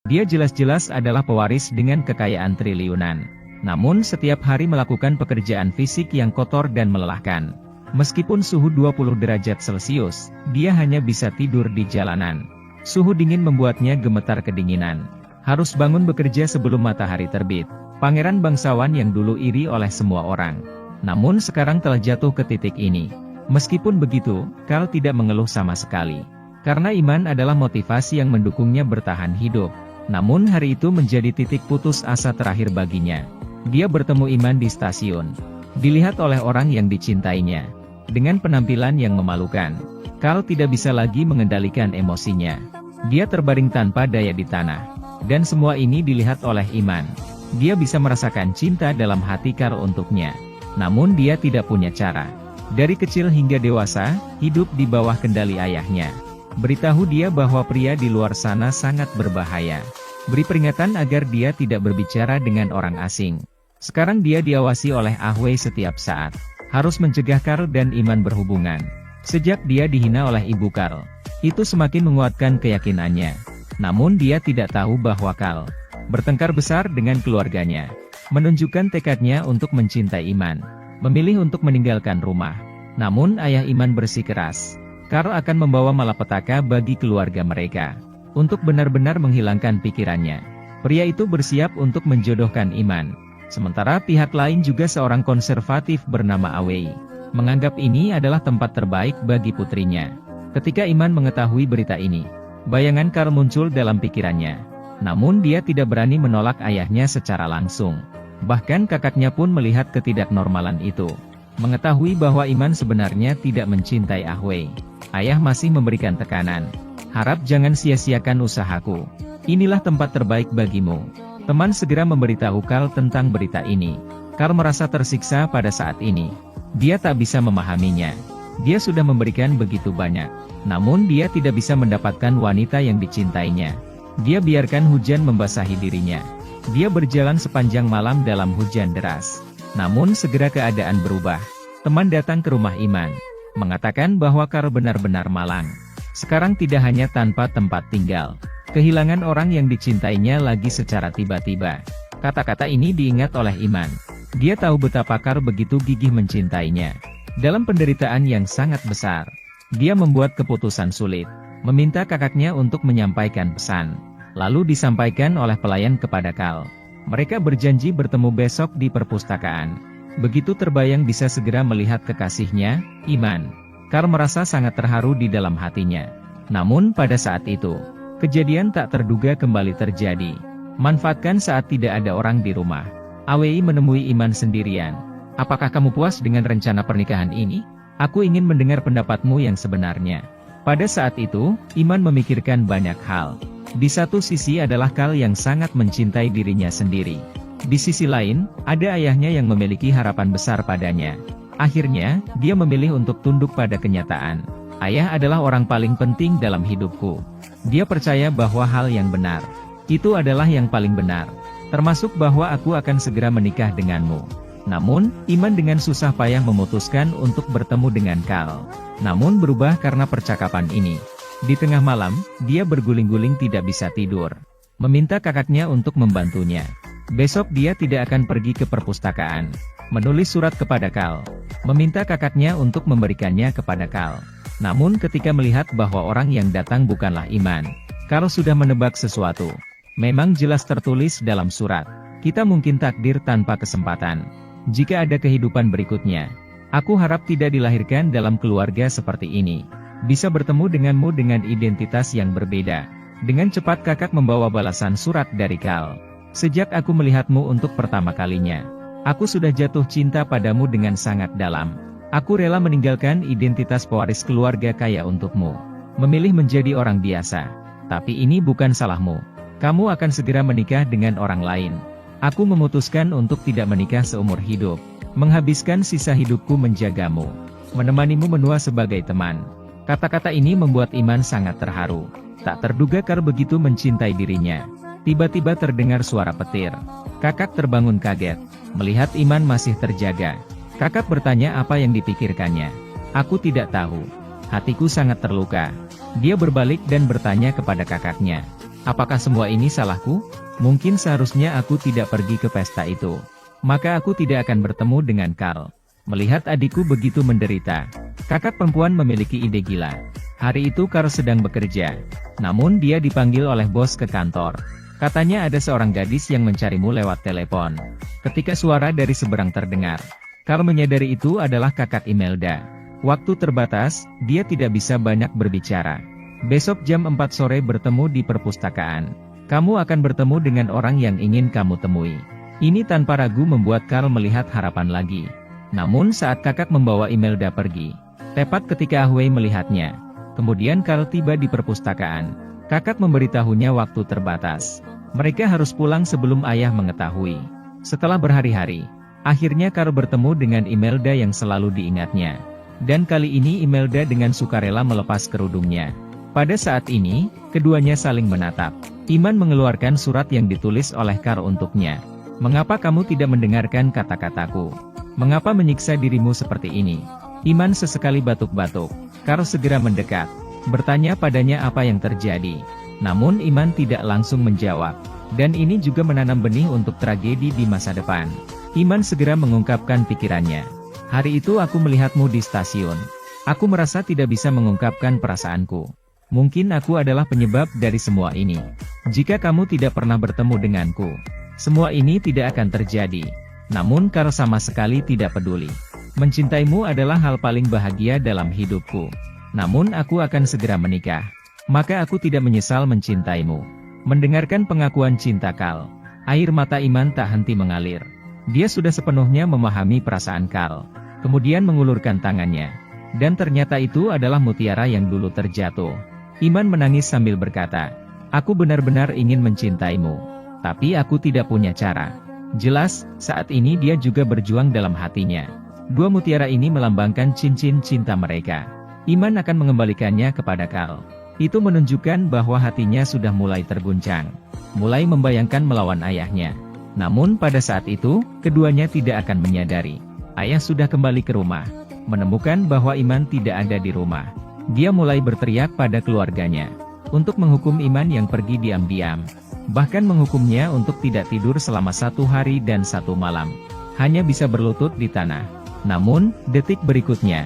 Dia jelas-jelas adalah pewaris dengan kekayaan triliunan. Namun setiap hari melakukan pekerjaan fisik yang kotor dan melelahkan. Meskipun suhu 20 derajat Celcius, dia hanya bisa tidur di jalanan. Suhu dingin membuatnya gemetar kedinginan. Harus bangun bekerja sebelum matahari terbit. Pangeran bangsawan yang dulu iri oleh semua orang. Namun sekarang telah jatuh ke titik ini. Meskipun begitu, Karl tidak mengeluh sama sekali. Karena iman adalah motivasi yang mendukungnya bertahan hidup. Namun hari itu menjadi titik putus asa terakhir baginya. Dia bertemu Iman di stasiun. Dilihat oleh orang yang dicintainya. Dengan penampilan yang memalukan, Karl tidak bisa lagi mengendalikan emosinya. Dia terbaring tanpa daya di tanah. Dan semua ini dilihat oleh Iman. Dia bisa merasakan cinta dalam hati Karl untuknya. Namun dia tidak punya cara. Dari kecil hingga dewasa, hidup di bawah kendali ayahnya. Beritahu dia bahwa pria di luar sana sangat berbahaya. Beri peringatan agar dia tidak berbicara dengan orang asing. Sekarang dia diawasi oleh Ah Wei setiap saat. Harus mencegah Karl dan Iman berhubungan. Sejak dia dihina oleh ibu Karl, itu semakin menguatkan keyakinannya. Namun dia tidak tahu bahwa Karl bertengkar besar dengan keluarganya. Menunjukkan tekadnya untuk mencintai Iman. Memilih untuk meninggalkan rumah. Namun ayah Iman bersikeras. Karl akan membawa malapetaka bagi keluarga mereka. Untuk benar-benar menghilangkan pikirannya. Pria itu bersiap untuk menjodohkan Iman. Sementara pihak lain juga seorang konservatif bernama Ah Wei. Menganggap ini adalah tempat terbaik bagi putrinya. Ketika Iman mengetahui berita ini, bayangan Karl muncul dalam pikirannya. Namun dia tidak berani menolak ayahnya secara langsung. Bahkan kakaknya pun melihat ketidaknormalan itu. Mengetahui bahwa Iman sebenarnya tidak mencintai Ah Wei. Ayah masih memberikan tekanan. Harap jangan sia-siakan usahaku. Inilah tempat terbaik bagimu. Teman segera memberitahu Karl tentang berita ini. Karl merasa tersiksa pada saat ini. Dia tak bisa memahaminya. Dia sudah memberikan begitu banyak. Namun dia tidak bisa mendapatkan wanita yang dicintainya. Dia biarkan hujan membasahi dirinya. Dia berjalan sepanjang malam dalam hujan deras. Namun segera keadaan berubah. Teman datang ke rumah Iman. Mengatakan bahwa Karl benar-benar malang. Sekarang tidak hanya tanpa tempat tinggal. Kehilangan orang yang dicintainya lagi secara tiba-tiba. Kata-kata ini diingat oleh Iman. Dia tahu betapa Karl begitu gigih mencintainya. Dalam penderitaan yang sangat besar, dia membuat keputusan sulit. Meminta kakaknya untuk menyampaikan pesan. Lalu disampaikan oleh pelayan kepada Karl. Mereka berjanji bertemu besok di perpustakaan. Begitu terbayang bisa segera melihat kekasihnya, Iman. Karl merasa sangat terharu di dalam hatinya. Namun pada saat itu, kejadian tak terduga kembali terjadi. Manfaatkan saat tidak ada orang di rumah. Ah Wei menemui Iman sendirian. Apakah kamu puas dengan rencana pernikahan ini? Aku ingin mendengar pendapatmu yang sebenarnya. Pada saat itu, Iman memikirkan banyak hal. Di satu sisi adalah Karl yang sangat mencintai dirinya sendiri. Di sisi lain, ada ayahnya yang memiliki harapan besar padanya. Akhirnya, dia memilih untuk tunduk pada kenyataan. Ayah adalah orang paling penting dalam hidupku. Dia percaya bahwa hal yang benar, itu adalah yang paling benar. Termasuk bahwa aku akan segera menikah denganmu. Namun, Iman dengan susah payah memutuskan untuk bertemu dengan Karl. Namun berubah karena percakapan ini. Di tengah malam, dia berguling-guling tidak bisa tidur. Meminta kakaknya untuk membantunya. Besok dia tidak akan pergi ke perpustakaan. Menulis surat kepada Karl. Meminta kakaknya untuk memberikannya kepada Karl. Namun ketika melihat bahwa orang yang datang bukanlah Iman, Karl sudah menebak sesuatu. Memang jelas tertulis dalam surat. Kita mungkin takdir tanpa kesempatan. Jika ada kehidupan berikutnya, aku harap tidak dilahirkan dalam keluarga seperti ini. Bisa bertemu denganmu dengan identitas yang berbeda. Dengan cepat kakak membawa balasan surat dari Karl. Sejak aku melihatmu untuk pertama kalinya, aku sudah jatuh cinta padamu dengan sangat dalam. Aku rela meninggalkan identitas pewaris keluarga kaya untukmu. Memilih menjadi orang biasa. Tapi ini bukan salahmu. Kamu akan segera menikah dengan orang lain. Aku memutuskan untuk tidak menikah seumur hidup. Menghabiskan sisa hidupku menjagamu. Menemanimu menua sebagai teman. Kata-kata ini membuat Iman sangat terharu. Tak terduga Karl begitu mencintai dirinya. Tiba-tiba terdengar suara petir. Kakak terbangun kaget. Melihat Iman masih terjaga. Kakak bertanya apa yang dipikirkannya. Aku tidak tahu. Hatiku sangat terluka. Dia berbalik dan bertanya kepada kakaknya. Apakah semua ini salahku? Mungkin seharusnya aku tidak pergi ke pesta itu. Maka aku tidak akan bertemu dengan Carl. Melihat adikku begitu menderita, kakak perempuan memiliki ide gila. Hari itu Carl sedang bekerja. Namun dia dipanggil oleh bos ke kantor. Katanya ada seorang gadis yang mencarimu lewat telepon. Ketika suara dari seberang terdengar, Carl menyadari itu adalah kakak Imelda. Waktu terbatas, dia tidak bisa banyak berbicara. Besok jam 4 sore bertemu di perpustakaan. Kamu akan bertemu dengan orang yang ingin kamu temui. Ini tanpa ragu membuat Carl melihat harapan lagi. Namun saat kakak membawa Imelda pergi, tepat ketika Ah Wei melihatnya. Kemudian Carl tiba di perpustakaan. Kakak memberitahunya waktu terbatas. Mereka harus pulang sebelum ayah mengetahui. Setelah berhari-hari, akhirnya Carl bertemu dengan Imelda yang selalu diingatnya. Dan kali ini Imelda dengan sukarela melepas kerudungnya. Pada saat ini, keduanya saling menatap. Iman mengeluarkan surat yang ditulis oleh Carl untuknya. Mengapa kamu tidak mendengarkan kata-kataku? Mengapa menyiksa dirimu seperti ini? Iman sesekali batuk-batuk. Carl segera mendekat, bertanya padanya apa yang terjadi. Namun Iman tidak langsung menjawab. Dan ini juga menanam benih untuk tragedi di masa depan. Iman segera mengungkapkan pikirannya. Hari itu aku melihatmu di stasiun. Aku merasa tidak bisa mengungkapkan perasaanku. Mungkin aku adalah penyebab dari semua ini. Jika kamu tidak pernah bertemu denganku, semua ini tidak akan terjadi. Namun Carl sama sekali tidak peduli. Mencintaimu adalah hal paling bahagia dalam hidupku. Namun aku akan segera menikah. Maka aku tidak menyesal mencintaimu. Mendengarkan pengakuan cinta Carl, air mata Iman tak henti mengalir. Dia sudah sepenuhnya memahami perasaan Carl. Kemudian mengulurkan tangannya. Dan ternyata itu adalah mutiara yang dulu terjatuh. Iman menangis sambil berkata, aku benar-benar ingin mencintaimu. Tapi aku tidak punya cara. Jelas, saat ini dia juga berjuang dalam hatinya. Dua mutiara ini melambangkan cincin cinta mereka. Iman akan mengembalikannya kepada Carl. Itu menunjukkan bahwa hatinya sudah mulai terguncang. Mulai membayangkan melawan ayahnya. Namun pada saat itu, keduanya tidak akan menyadari. Ayah sudah kembali ke rumah. Menemukan bahwa Iman tidak ada di rumah. Dia mulai berteriak pada keluarganya untuk menghukum Iman yang pergi diam-diam. Bahkan menghukumnya untuk tidak tidur selama 1 hari dan 1 malam. Hanya bisa berlutut di tanah. Namun, detik berikutnya,